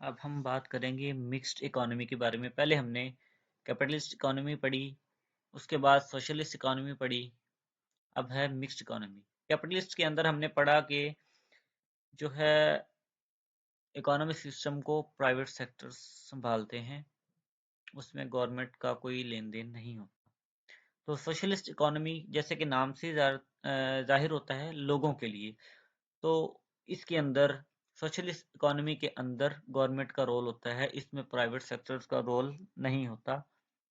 अब हम बात करेंगे मिक्स्ड इकोनॉमी के बारे में। पहले हमने कैपिटलिस्ट इकोनॉमी पढ़ी, उसके बाद सोशलिस्ट इकोनॉमी पढ़ी, अब है मिक्स्ड इकोनॉमी। कैपिटलिस्ट के अंदर हमने पढ़ा कि जो है इकोनॉमिक सिस्टम को प्राइवेट सेक्टर संभालते हैं, उसमें गवर्नमेंट का कोई लेन देन नहीं होता। तो सोशलिस्ट इकोनॉमी जैसे कि नाम से जाहिर होता है लोगों के लिए, तो इसके अंदर सोशलिस्ट इकोनॉमी के अंदर गवर्नमेंट का रोल होता है, इसमें प्राइवेट सेक्टर्स का रोल नहीं होता,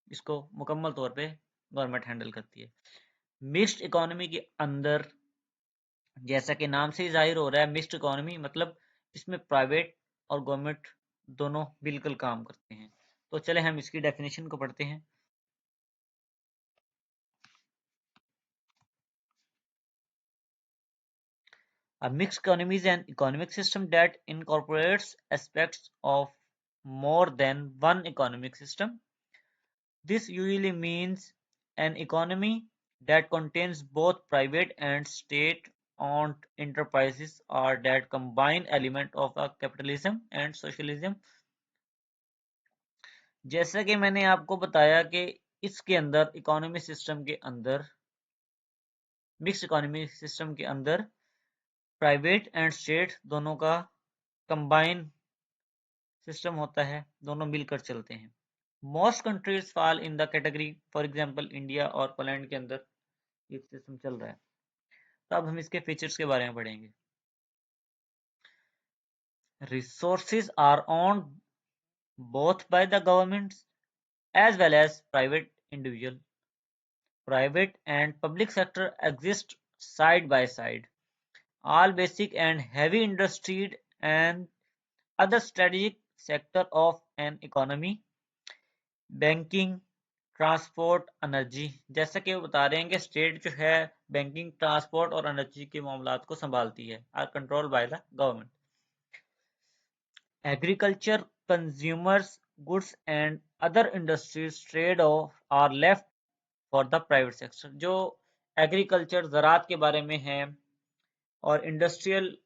इसको मुकम्मल तौर पे गवर्नमेंट हैंडल करती है। मिक्स्ड इकोनॉमी के अंदर जैसा कि नाम से ही जाहिर हो रहा है, मिक्स्ड इकोनॉमी मतलब इसमें प्राइवेट और गवर्नमेंट दोनों बिल्कुल काम करते हैं। तो चले हम इसकी डेफिनेशन को पढ़ते हैं। A mixed economy is an economic system that incorporates aspects of more than one economic system. This usually means an economy that contains both private and state-owned enterprises or that combine elements of a capitalism and socialism. जैसा कि मैंने आपको बताया कि इसके अंदर economy system के अंदर, मिक्स्ड इकोनॉमी सिस्टम के अंदर प्राइवेट एंड स्टेट दोनों का कंबाइन सिस्टम होता है, दोनों मिलकर चलते हैं। Most countries fall in the category, for example India और पोलैंड के अंदर ये सिस्टम चल रहा है। तो अब हम इसके फीचर्स के बारे में पढ़ेंगे। Resources are owned both by the governments as well as private individual. Private and public sector exist side by side. All basic and heavy industry and other strategic sector of an economy, banking, transport, energy, जैसा कि वो बता रहे हैं कि state जो है banking, transport और एनर्जी के मामलात को संभालती है, are control by the government. Agriculture, consumers goods and other industries trade are left for the private sector. जो एग्रीकल्चर ज़राअत के बारे में है और इंडस्ट्रियल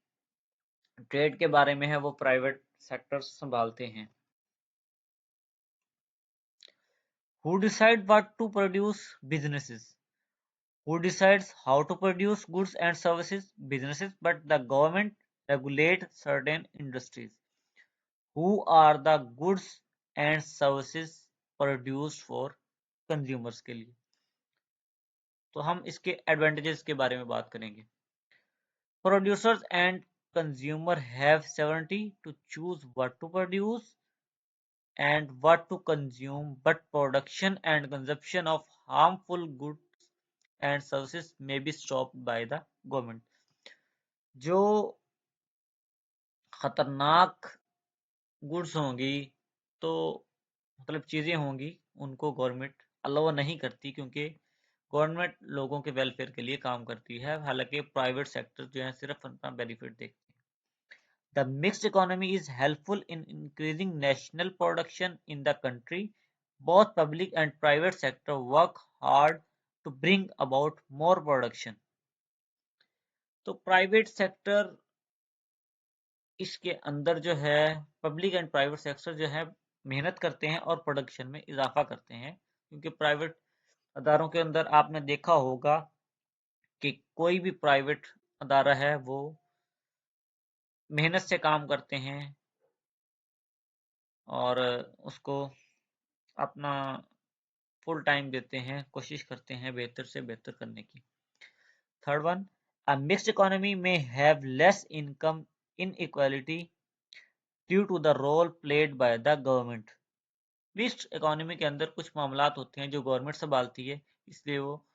ट्रेड के बारे में है, वो प्राइवेट सेक्टर संभालते हैं। Who decide what to produce? Businesses. Who decides how to produce goods and services? Businesses, but the government regulate certain industries. Who are the goods and services produced for consumers के लिए? तो हम इसके advantages के बारे में बात करेंगे। Producers and consumer have sovereignty to choose what to produce and what to consume, but production and consumption of harmful goods and services may be stopped by the government. जो खतरनाक गुड्स होंगी, तो मतलब चीज़ें होंगी, उनको गवर्नमेंट अलाउ नहीं करती, क्योंकि गवर्नमेंट लोगों के वेलफेयर के लिए काम करती है, हालांकि प्राइवेट सेक्टर जो है सिर्फ अपना बेनिफिट देखते हैं। The mixed economy is helpful in increasing national production in the country. Both public and private sector work hard to bring about more production. तो प्राइवेट सेक्टर इसके अंदर जो है, पब्लिक एंड प्राइवेट सेक्टर जो है मेहनत करते हैं और प्रोडक्शन में इजाफा करते हैं, क्योंकि प्राइवेट अदारों के अंदर आपने देखा होगा कि कोई भी प्राइवेट अदारा है वो मेहनत से काम करते हैं और उसको अपना फुल टाइम देते हैं, कोशिश करते हैं बेहतर से बेहतर करने की। Third one, a mixed economy में have less income inequality due to the role played by the government. Mixed economy के अंदर कुछ मामलात होते हैं जो गवर्नमेंट संभालती है, इसलिए वो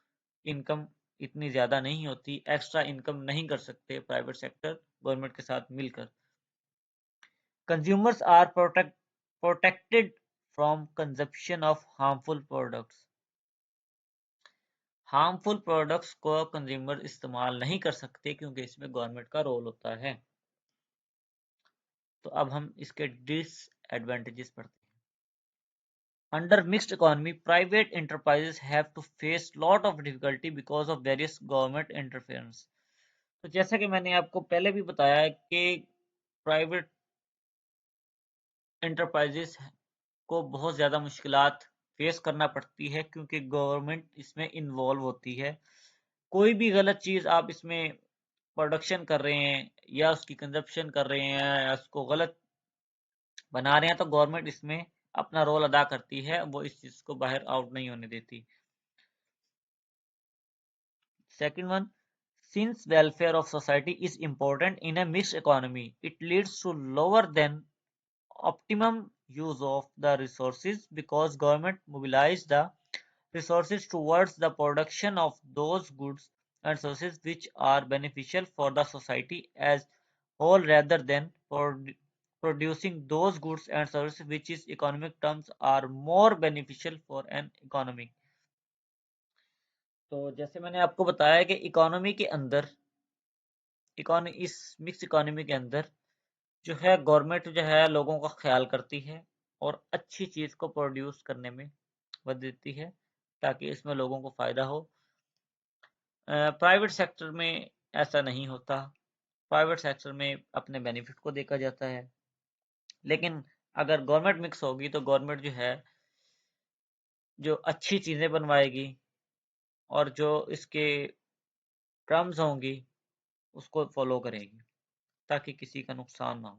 इनकम इतनी ज़्यादा नहीं होती, एक्स्ट्रा इनकम नहीं कर सकते प्राइवेट सेक्टर गवर्नमेंट के साथ मिलकर। Consumers are protected from consumption of harmful products. Harmful products को कंज्यूमर इस्तेमाल नहीं कर सकते, क्योंकि इसमें गवर्नमेंट का रोल होता है। तो अब हम इसके डिसएडवांटेजेस पढ़ते हैं। Under mixed economy, private enterprises have to face lot of difficulty because of various government interference. तो जैसा कि मैंने आपको पहले भी बताया कि प्राइवेट एंटरप्राइजेस को बहुत ज़्यादा मुश्किलात फेस करना पड़ती है क्योंकि गवर्नमेंट इसमें इन्वॉल्व होती है। कोई भी गलत चीज़ आप इसमें प्रोडक्शन कर रहे हैं या उसकी कंजप्शन कर रहे हैं या उसको गलत बना रहे हैं तो गवर्नमेंट इसमें अपना रोल अदा करती है, वो इस चीज़ को बाहर आउट नहीं होने देती। Second one, since welfare of society is important in a mixed economy, it leads to lower than optimum use of the resources because government mobilize the resources towards the production of those goods and services which are beneficial for the society as whole rather than producing those goods and services which is economic terms are more beneficial for an economy. तो जैसे मैंने आपको बताया कि economy के अंदर इस mix economy के अंदर जो है गवर्नमेंट जो है लोगों का ख्याल करती है और अच्छी चीज़ को प्रोड्यूस करने में मदद देती है ताकि इसमें लोगों को फ़ायदा हो। प्राइवेट सेक्टर में ऐसा नहीं होता। प्राइवेट सेक्टर में अपने बेनिफिट को देखा जाता है। लेकिन अगर गवर्नमेंट मिक्स होगी तो गवर्नमेंट जो है जो अच्छी चीज़ें बनवाएगी और जो इसके टर्म्स होंगी उसको फॉलो करेगी ताकि किसी का नुकसान ना हो।